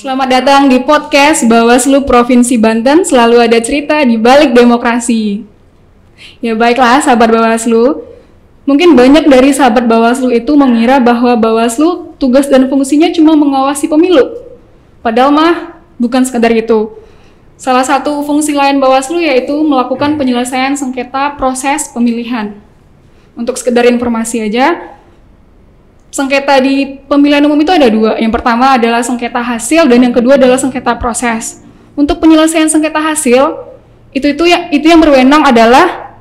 Selamat datang di podcast Bawaslu Provinsi Banten. Selalu ada cerita di balik demokrasi. Ya baiklah sahabat Bawaslu, mungkin banyak dari sahabat Bawaslu itu mengira bahwa Bawaslu tugas dan fungsinya cuma mengawasi pemilu. Padahal mah bukan sekadar itu. Salah satu fungsi lain Bawaslu yaitu melakukan penyelesaian sengketa proses pemilihan. Untuk sekedar informasi aja, sengketa di pemilihan umum itu ada dua. Yang pertama adalah sengketa hasil dan yang kedua adalah sengketa proses. Untuk penyelesaian sengketa hasil, itu yang berwenang adalah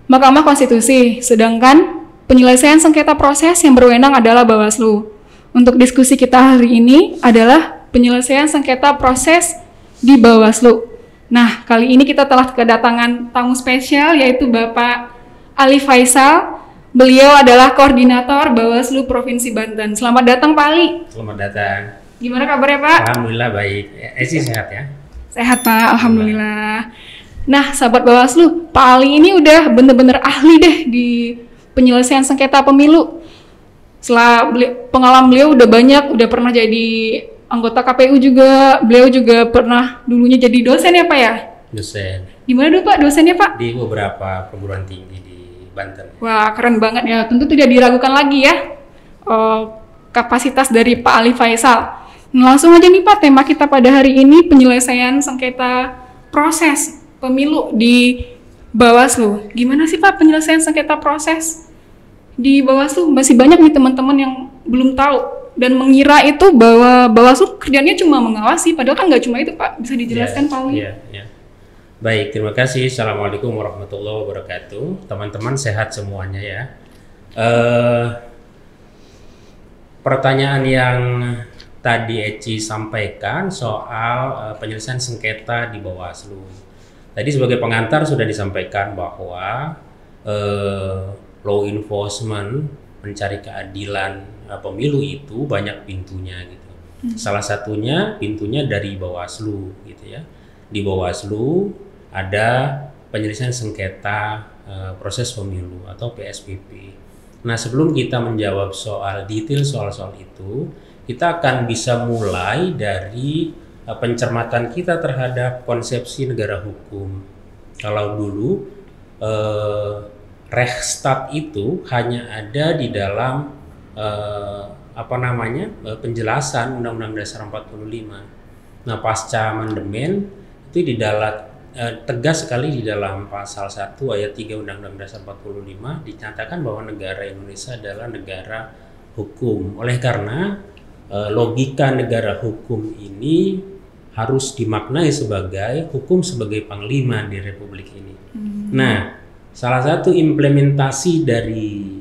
Mahkamah Konstitusi, sedangkan penyelesaian sengketa proses yang berwenang adalah Bawaslu. Untuk diskusi kita hari ini adalah penyelesaian sengketa proses di Bawaslu. Nah, kali ini kita telah kedatangan tamu spesial yaitu Bapak Ali Faisal. Beliau adalah koordinator Bawaslu Provinsi Banten. Selamat datang Pak Ali. Selamat datang. Gimana kabarnya Pak? Alhamdulillah baik. Esi sehat ya? Sehat Pak, Alhamdulillah. Nah sahabat Bawaslu, Pak Ali ini udah bener-bener ahli deh di penyelesaian sengketa pemilu. Setelah pengalaman beliau udah banyak, udah pernah jadi anggota KPU juga. Beliau juga pernah dulunya jadi dosen ya Pak ya? Dosen. Di mana dulu Pak dosennya Pak? Di beberapa perguruan tinggi di Banten. Wah keren banget ya, tentu tidak diragukan lagi ya kapasitas dari Pak Ali Faisal. Langsung aja nih Pak, tema kita pada hari ini penyelesaian sengketa proses pemilu di Bawaslu. Gimana sih Pak penyelesaian sengketa proses di Bawaslu? Masih banyak nih teman-teman yang belum tahu dan mengira itu bahwa Bawaslu kerjanya cuma mengawasi, padahal kan nggak cuma itu Pak. Bisa dijelaskan Pak Ali? Iya. Baik, terima kasih. Assalamualaikum warahmatullahi wabarakatuh. Teman-teman sehat semuanya ya. Pertanyaan yang tadi Eci sampaikan soal penyelesaian sengketa di Bawaslu. Tadi sebagai pengantar sudah disampaikan bahwa law enforcement mencari keadilan pemilu itu banyak pintunya gitu. Salah satunya pintunya dari Bawaslu gitu ya. Di Bawaslu ada penyelesaian sengketa proses pemilu atau PSPP. Nah sebelum kita menjawab detail soal itu, kita akan bisa mulai dari pencermatan kita terhadap konsepsi negara hukum. Kalau dulu Rechtsstaat itu hanya ada di dalam penjelasan Undang-Undang Dasar 45. Nah pasca amandemen itu di dalam tegas sekali di dalam pasal 1 ayat 3 Undang-Undang Dasar 45 dinyatakan bahwa negara Indonesia adalah negara hukum. Oleh karena logika negara hukum ini harus dimaknai sebagai hukum sebagai panglima di Republik ini. Nah, salah satu implementasi dari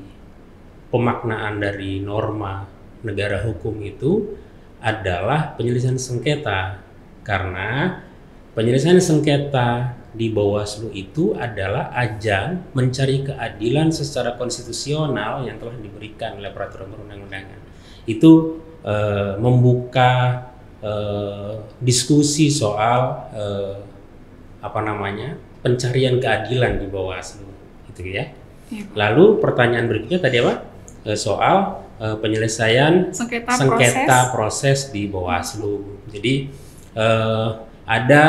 pemaknaan dari norma negara hukum itu adalah penyelesaian sengketa. Karena penyelesaian sengketa di Bawaslu itu adalah ajang mencari keadilan secara konstitusional yang telah diberikan oleh peraturan perundang-undangan. Itu membuka diskusi soal pencarian keadilan di Bawaslu, gitu ya. Lalu pertanyaan berikutnya tadi apa? Soal penyelesaian sengketa proses di Bawaslu. Jadi ada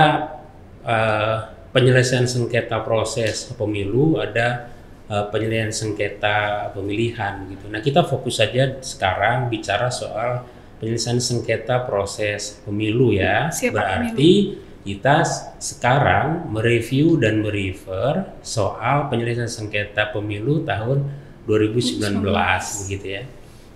penyelesaian sengketa proses pemilu, ada penyelesaian sengketa pemilihan gitu. Nah kita fokus saja sekarang bicara soal penyelesaian sengketa proses pemilu ya. Berarti kita sekarang mereview dan merefer soal penyelesaian sengketa pemilu tahun 2019 begitu ya.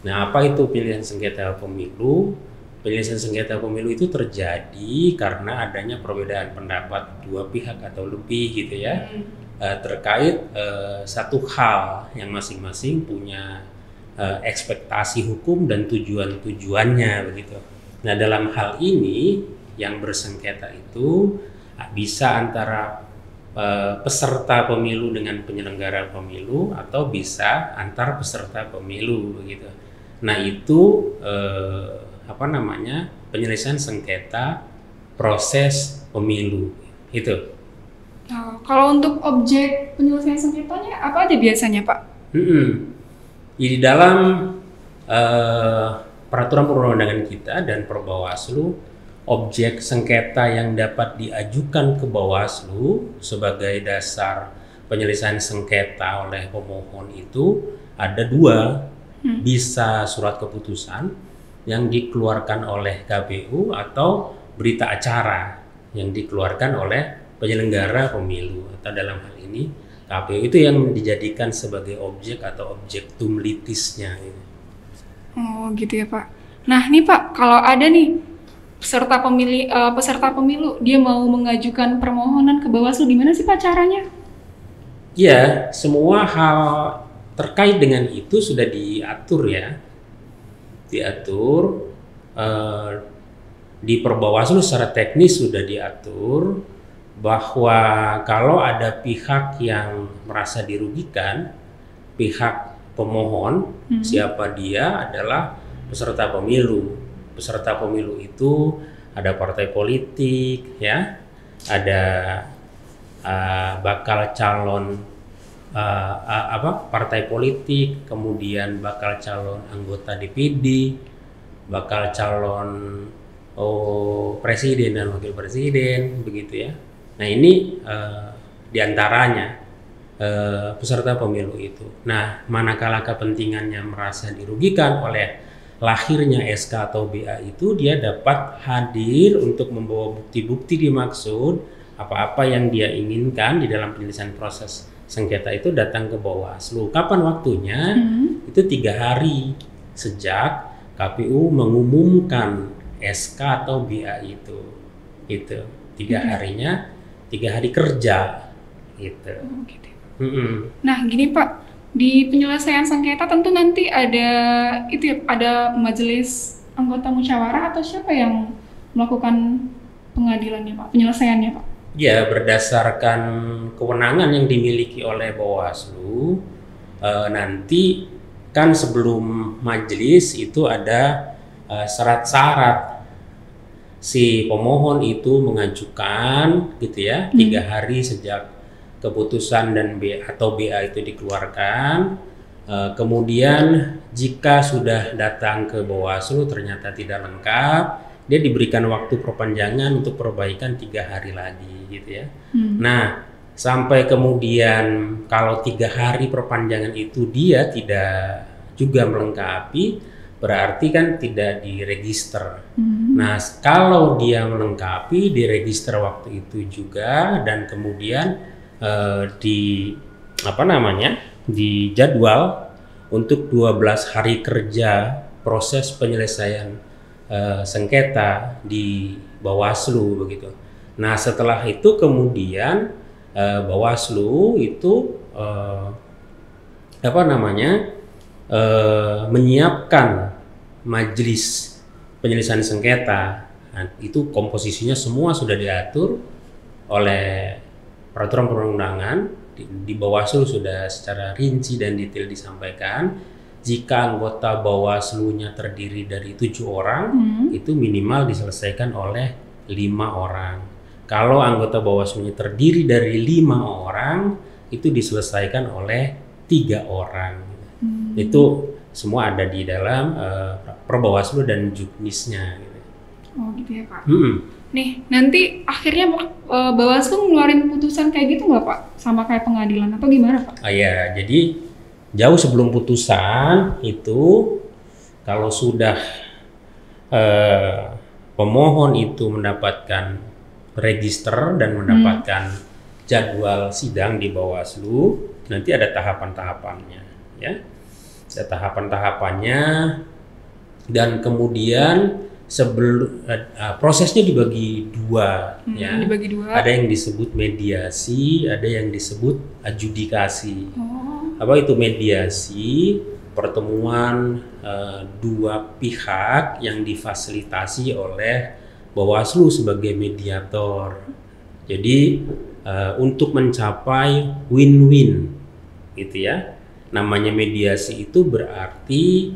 Nah apa itu penyelesaian sengketa pemilu? Penyelesaian sengketa pemilu itu terjadi karena adanya perbedaan pendapat dua pihak atau lebih gitu ya, terkait satu hal yang masing-masing punya ekspektasi hukum dan tujuannya begitu. Nah dalam hal ini yang bersengketa itu bisa antara peserta pemilu dengan penyelenggara pemilu atau bisa antar peserta pemilu begitu. Nah itu penyelesaian sengketa proses pemilu itu. Nah, kalau untuk objek penyelesaian sengketanya apa aja biasanya Pak? Di dalam peraturan perundang-undangan kita dan Perbawaslu objek sengketa yang dapat diajukan ke Bawaslu sebagai dasar penyelesaian sengketa oleh pemohon itu ada dua, bisa surat keputusan yang dikeluarkan oleh KPU atau berita acara yang dikeluarkan oleh penyelenggara pemilu, atau dalam hal ini KPU itu yang dijadikan sebagai objek atau objektum litisnya. Oh gitu ya Pak. Nah nih Pak, kalau ada nih peserta pemilu dia mau mengajukan permohonan ke Bawaslu, gimana sih Pak caranya? Ya, semua hal terkait dengan itu sudah diatur ya, diatur di Perbawaslu secara teknis sudah diatur bahwa kalau ada pihak yang merasa dirugikan, pihak pemohon, siapa dia adalah peserta pemilu. Peserta pemilu itu ada partai politik, ya, ada bakal calon partai politik, kemudian bakal calon anggota DPD, bakal calon presiden dan wakil presiden, begitu ya. Nah ini diantaranya peserta pemilu itu. Nah, manakala kepentingannya merasa dirugikan oleh lahirnya SK atau BA itu, dia dapat hadir untuk membawa bukti-bukti dimaksud, apa-apa yang dia inginkan di dalam penyelesaian proses sengketa itu datang ke Bawaslu. Kapan waktunya? Itu 3 hari sejak KPU mengumumkan SK atau BA itu. Itu 3 harinya, 3 hari kerja gitu. Oh, gitu. Nah gini Pak, di penyelesaian sengketa tentu nanti ada majelis anggota musyawarah atau siapa yang melakukan pengadilannya Pak, penyelesaiannya Pak? Ya, berdasarkan kewenangan yang dimiliki oleh Bawaslu, nanti kan sebelum majelis itu ada syarat-syarat si pemohon itu mengajukan, gitu ya, 3 hari sejak keputusan dan BA itu dikeluarkan. Kemudian jika sudah datang ke Bawaslu ternyata tidak lengkap, dia diberikan waktu perpanjangan untuk perbaikan 3 hari lagi, gitu ya. Nah, sampai kemudian kalau 3 hari perpanjangan itu dia tidak juga melengkapi, berarti kan tidak diregister. Nah, kalau dia melengkapi, diregister waktu itu juga, dan kemudian dijadwal untuk 12 hari kerja proses penyelesaian sengketa di Bawaslu, begitu. Nah, setelah itu kemudian Bawaslu itu menyiapkan majelis penyelesaian sengketa. Nah, itu komposisinya semua sudah diatur oleh peraturan perundang-undangan. Di Bawaslu sudah secara rinci dan detail disampaikan. Jika anggota Bawaslu-nya terdiri dari 7 orang, itu minimal diselesaikan oleh 5 orang. Kalau anggota Bawaslu-nya terdiri dari 5 orang, itu diselesaikan oleh 3 orang. Itu semua ada di dalam Perbawaslu dan Juknisnya. Oh gitu ya Pak. Nih, nanti akhirnya Bawaslu ngeluarin putusan kayak gitu nggak Pak? Sama kayak pengadilan atau gimana Pak? Ya, jadi jauh sebelum putusan itu, kalau sudah pemohon itu mendapatkan register dan mendapatkan jadwal sidang di Bawaslu, nanti ada tahapan-tahapannya, ya. Ada tahapan-tahapannya, dan kemudian prosesnya dibagi 2, ya. Dibagi 2. Ada yang disebut mediasi, ada yang disebut adjudikasi. Apa itu mediasi? Pertemuan 2 pihak yang difasilitasi oleh Bawaslu sebagai mediator. Jadi untuk mencapai win-win, gitu ya. Namanya mediasi itu berarti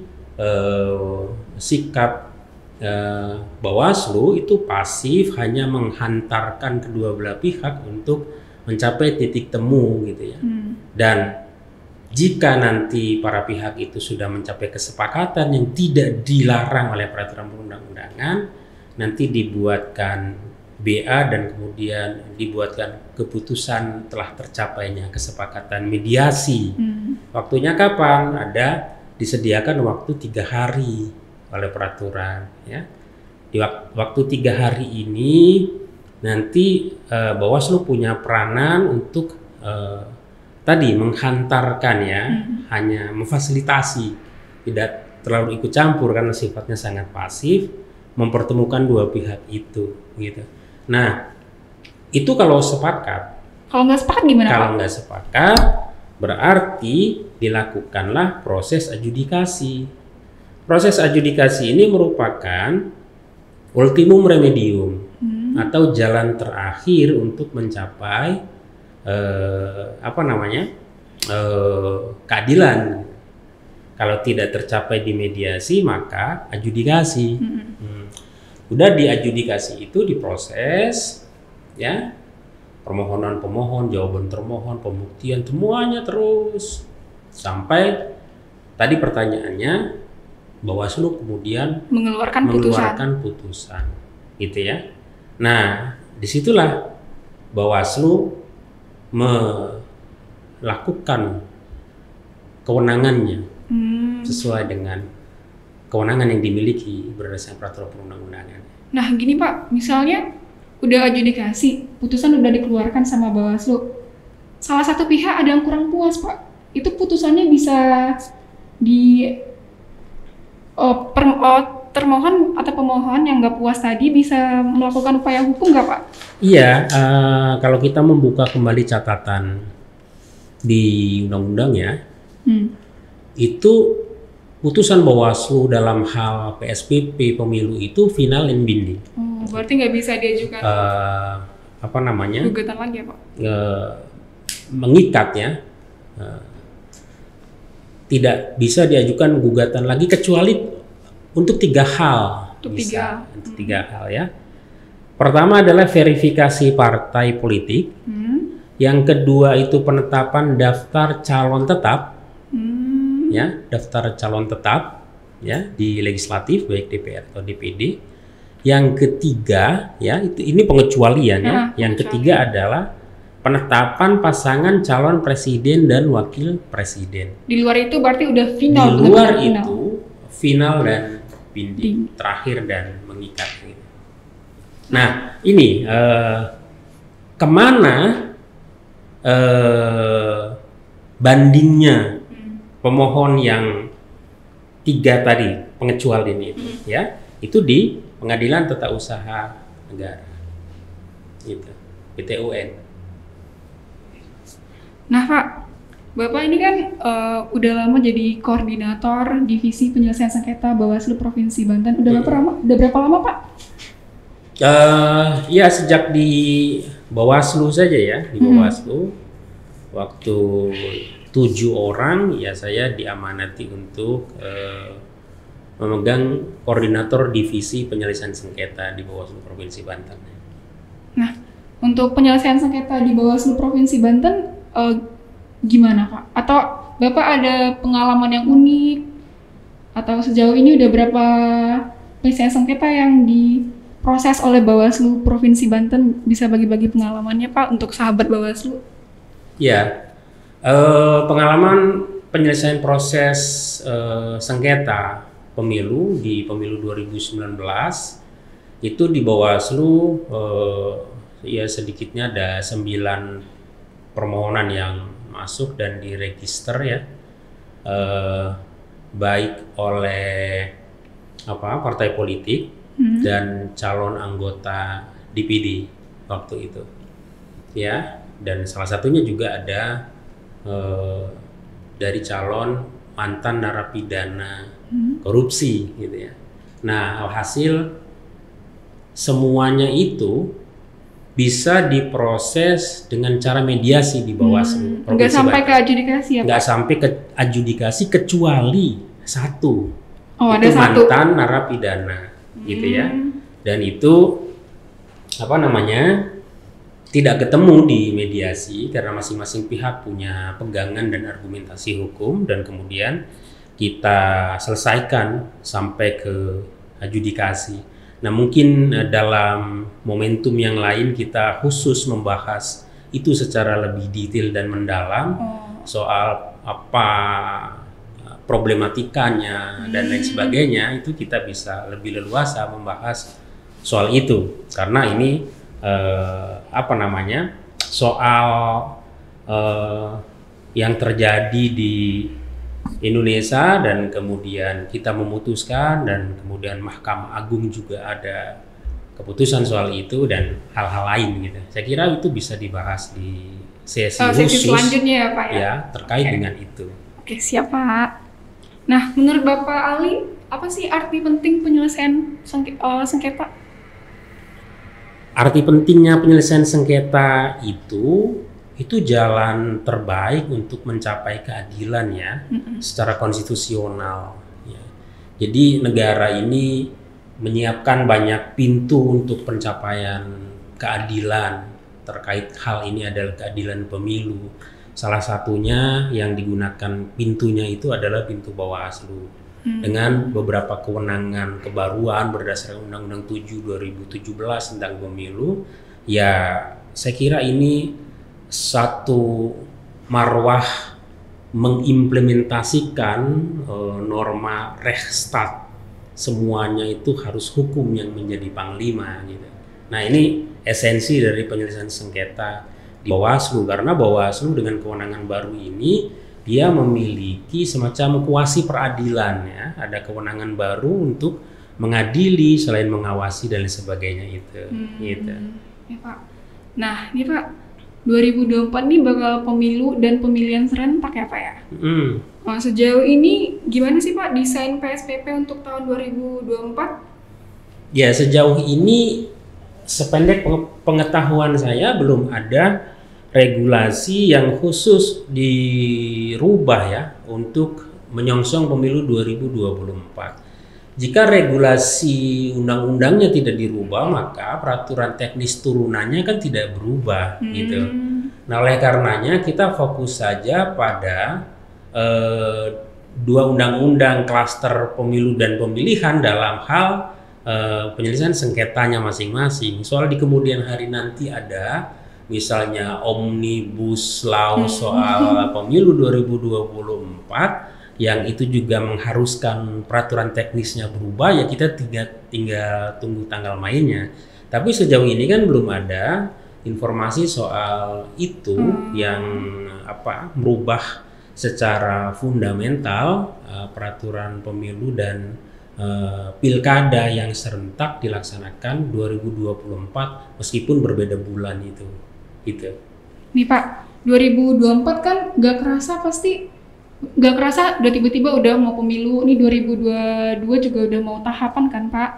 sikap Bawaslu itu pasif, hanya menghantarkan kedua belah pihak untuk mencapai titik temu, gitu ya. Dan jika nanti para pihak itu sudah mencapai kesepakatan yang tidak dilarang oleh peraturan perundang-undangan, nanti dibuatkan BA dan kemudian dibuatkan keputusan telah tercapainya kesepakatan mediasi. Waktunya kapan? Ada disediakan waktu 3 hari oleh peraturan, ya. Di waktu 3 hari ini nanti Bawaslu punya peranan untuk tadi menghantarkan, ya, hanya memfasilitasi, tidak terlalu ikut campur karena sifatnya sangat pasif, mempertemukan dua pihak itu, gitu. Nah, itu kalau sepakat. Kalau nggak sepakat gimana, Pak? Kalau nggak sepakat, berarti dilakukanlah proses adjudikasi. Proses adjudikasi ini merupakan ultimum remedium atau jalan terakhir untuk mencapai keadilan. Kalau tidak tercapai di mediasi, maka adjudikasi. Udah di adjudikasi itu diproses, ya, permohonan pemohon, jawaban termohon, pembuktian, semuanya terus sampai tadi pertanyaannya Bawaslu kemudian mengeluarkan putusan, gitu ya. Nah, disitulah Bawaslu melakukan kewenangannya sesuai dengan kewenangan yang dimiliki berdasarkan peraturan perundang-undangan. Nah, gini Pak, misalnya udah adjudikasi, putusan udah dikeluarkan sama Bawaslu, salah satu pihak ada yang kurang puas, Pak. Itu putusannya bisa termohon atau pemohon yang nggak puas tadi bisa melakukan upaya hukum nggak, Pak? Iya, kalau kita membuka kembali catatan di undang-undang, ya, itu putusan Bawaslu dalam hal PSPP pemilu itu final and binding. Oh, berarti nggak bisa diajukan gugatan lagi ya, Pak? Mengikat, ya. Tidak bisa diajukan gugatan lagi kecuali untuk 3 hal. Untuk 3 hal, ya. Pertama adalah verifikasi partai politik. Yang kedua itu penetapan daftar calon tetap. Ya, daftar calon tetap, ya, di legislatif baik DPR atau DPD. Yang ketiga, ya, ini pengecualian, ya. Yang ketiga adalah penetapan pasangan calon presiden dan wakil presiden. Di luar itu berarti udah final. Di luar itu final dan binding, terakhir dan mengikat. Nah, ini kemana bandingnya pemohon yang 3 tadi pengecualian itu, ya, itu di Pengadilan Tata Usaha Negara, gitu, PT UN. Nah, Pak, Bapak ini kan udah lama jadi koordinator divisi penyelesaian sengketa Bawaslu Provinsi Banten. Udah berapa lama, Pak? Ya, sejak di Bawaslu saja, ya, di Bawaslu waktu 7 orang, ya, saya diamanati untuk memegang koordinator divisi penyelesaian sengketa di Bawaslu Provinsi Banten. Nah, untuk penyelesaian sengketa di Bawaslu Provinsi Banten gimana, Pak? Atau Bapak ada pengalaman yang unik? Atau sejauh ini udah berapa penyelesaian sengketa yang diproses oleh Bawaslu Provinsi Banten? Bisa bagi-bagi pengalamannya, Pak, untuk sahabat Bawaslu? Ya. Pengalaman penyelesaian proses sengketa pemilu di pemilu 2019 itu di Bawaslu, ya, sedikitnya ada 9 permohonan yang masuk dan diregister, ya, baik oleh partai politik dan calon anggota DPD waktu itu, ya, dan salah satunya juga ada dari calon mantan narapidana korupsi, gitu, ya. Nah, alhasil semuanya itu bisa diproses dengan cara mediasi di Bawaslu. Nggak sampai ke adjudikasi, ya, Pak? Nggak sampai ke adjudikasi kecuali 1. Ada itu 1 mantan narapidana, gitu, ya. Dan itu tidak ketemu di mediasi karena masing-masing pihak punya pegangan dan argumentasi hukum, dan kemudian kita selesaikan sampai ke adjudikasi. Nah, mungkin dalam momentum yang lain kita khusus membahas itu secara lebih detail dan mendalam soal apa problematikanya dan lain sebagainya. Itu kita bisa lebih leluasa membahas soal itu karena ini soal yang terjadi di Indonesia dan kemudian kita memutuskan dan kemudian Mahkamah Agung juga ada keputusan soal itu dan hal-hal lain gitu. Saya kira itu bisa dibahas di sesi khusus selanjutnya ya Pak ya terkait dengan itu. Oke, siap Pak. Nah, menurut Bapak Ali, apa sih arti penting penyelesaian sengketa? Arti pentingnya penyelesaian sengketa itu jalan terbaik untuk mencapai keadilan ya, secara konstitusional. Ya. Jadi negara ini menyiapkan banyak pintu untuk pencapaian keadilan terkait hal ini adalah keadilan pemilu. Salah satunya yang digunakan pintunya itu adalah pintu Bawaslu dengan beberapa kewenangan kebaruan berdasarkan Undang-Undang 7 2017 tentang pemilu. Ya, saya kira ini satu marwah mengimplementasikan norma Rechtsstaat. Semuanya itu harus hukum yang menjadi panglima gitu. Nah, ini esensi dari penyelesaian sengketa di Bawaslu karena Bawaslu dengan kewenangan baru ini dia memiliki semacam kuasi peradilan ya, ada kewenangan baru untuk mengadili selain mengawasi dan lain sebagainya itu. Gitu. Ya Pak. Nah, ini Pak 2024 nih bakal pemilu dan pemilihan serentak ya Pak ya? Nah, sejauh ini gimana sih Pak desain PSPP untuk tahun 2024? Ya, sejauh ini sependek pengetahuan saya belum ada regulasi yang khusus dirubah ya untuk menyongsong pemilu 2024. Jika regulasi undang-undangnya tidak dirubah, maka peraturan teknis turunannya kan tidak berubah gitu. Nah, oleh karenanya kita fokus saja pada dua undang-undang klaster pemilu dan pemilihan dalam hal penyelesaian sengketanya masing-masing. Soal di kemudian hari nanti ada misalnya Omnibus Law soal pemilu 2024 yang itu juga mengharuskan peraturan teknisnya berubah, ya kita tinggal tunggu tanggal mainnya. Tapi sejauh ini kan belum ada informasi soal itu yang merubah secara fundamental peraturan pemilu dan pilkada yang serentak dilaksanakan 2024 meskipun berbeda bulan itu. Gitu. Nih Pak, 2024 kan gak kerasa udah tiba-tiba udah mau pemilu, nih 2022 juga udah mau tahapan kan Pak.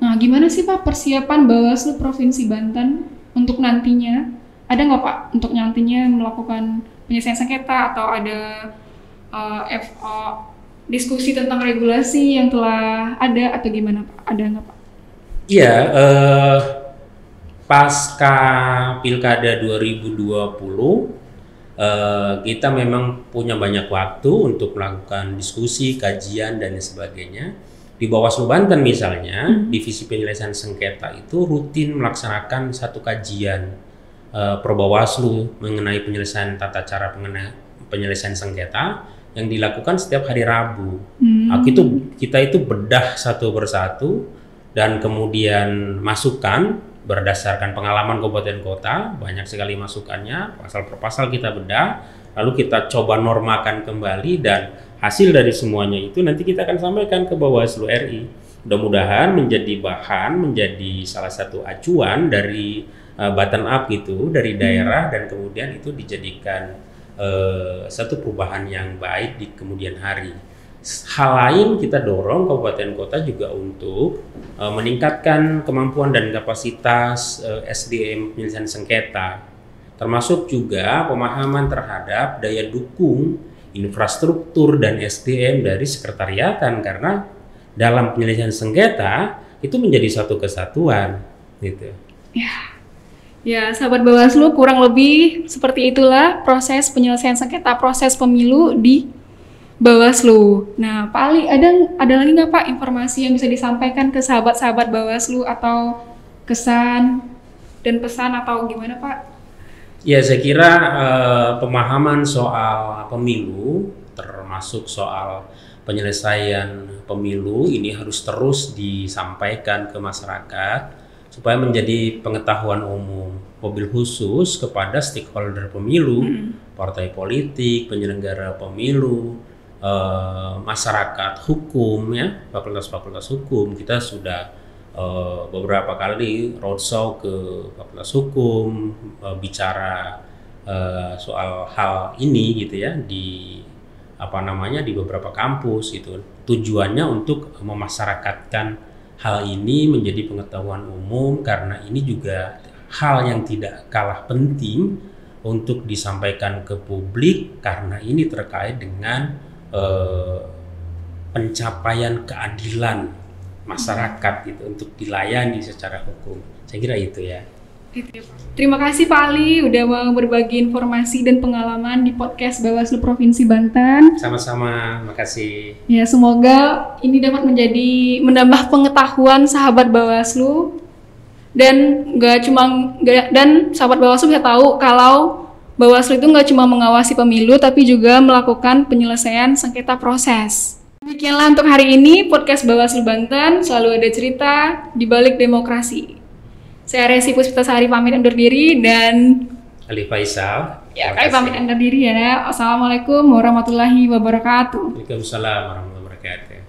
Nah, gimana sih Pak persiapan Bawaslu Provinsi Banten untuk nantinya? Ada nggak Pak untuk nantinya melakukan penyelesaian sengketa atau ada diskusi tentang regulasi yang telah ada atau gimana Pak? Ada nggak Pak? Iya, pasca Pilkada 2020 kita memang punya banyak waktu untuk melakukan diskusi, kajian dan sebagainya. Di Bawaslu Banten misalnya, Divisi Penyelesaian Sengketa itu rutin melaksanakan satu kajian per Bawaslu mengenai penyelesaian tata cara penyelesaian sengketa yang dilakukan setiap hari Rabu. Kita itu bedah satu persatu dan kemudian masukan berdasarkan pengalaman kabupaten kota, banyak sekali masukannya, pasal per pasal kita bedah, lalu kita coba normakan kembali dan hasil dari semuanya itu nanti kita akan sampaikan ke Bawaslu RI. Mudah-mudahan menjadi bahan, menjadi salah satu acuan dari bottom up gitu, dari daerah dan kemudian itu dijadikan satu perubahan yang baik di kemudian hari. Hal lain kita dorong kabupaten kota juga untuk meningkatkan kemampuan dan kapasitas SDM penyelesaian sengketa, termasuk juga pemahaman terhadap daya dukung infrastruktur dan SDM dari sekretariatan, karena dalam penyelesaian sengketa itu menjadi satu kesatuan gitu. Ya, sahabat Bawaslu, kurang lebih seperti itulah proses penyelesaian sengketa proses pemilu di Bawaslu. Nah, Pak Ali, ada lagi nggak Pak informasi yang bisa disampaikan ke sahabat-sahabat Bawaslu atau kesan dan pesan atau gimana Pak? Ya, saya kira pemahaman soal pemilu, termasuk soal penyelesaian pemilu ini harus terus disampaikan ke masyarakat supaya menjadi pengetahuan umum, mobil khusus kepada stakeholder pemilu, partai politik, penyelenggara pemilu, masyarakat hukum, ya, fakultas-fakultas hukum. Kita sudah beberapa kali roadshow ke fakultas hukum, bicara soal hal ini gitu ya di di beberapa kampus gitu. Tujuannya untuk memasyarakatkan hal ini menjadi pengetahuan umum, karena ini juga hal yang tidak kalah penting untuk disampaikan ke publik, karena ini terkait dengan pencapaian keadilan masyarakat gitu untuk dilayani secara hukum. Saya kira itu ya. Terima kasih Pak Ali udah mau berbagi informasi dan pengalaman di podcast Bawaslu Provinsi Banten. Sama-sama, makasih. Ya, semoga ini dapat menambah pengetahuan sahabat Bawaslu dan sahabat Bawaslu bisa tahu kalau Bawaslu itu nggak cuma mengawasi pemilu tapi juga melakukan penyelesaian sengketa proses. Demikianlah untuk hari ini podcast Bawaslu Banten, selalu ada cerita di balik demokrasi. Saya Resi Puspitasari pamit undur diri dan Ali Faisal. Ya, kami pamit undur diri ya. Assalamualaikum warahmatullahi wabarakatuh. Waalaikumsalam warahmatullahi wabarakatuh.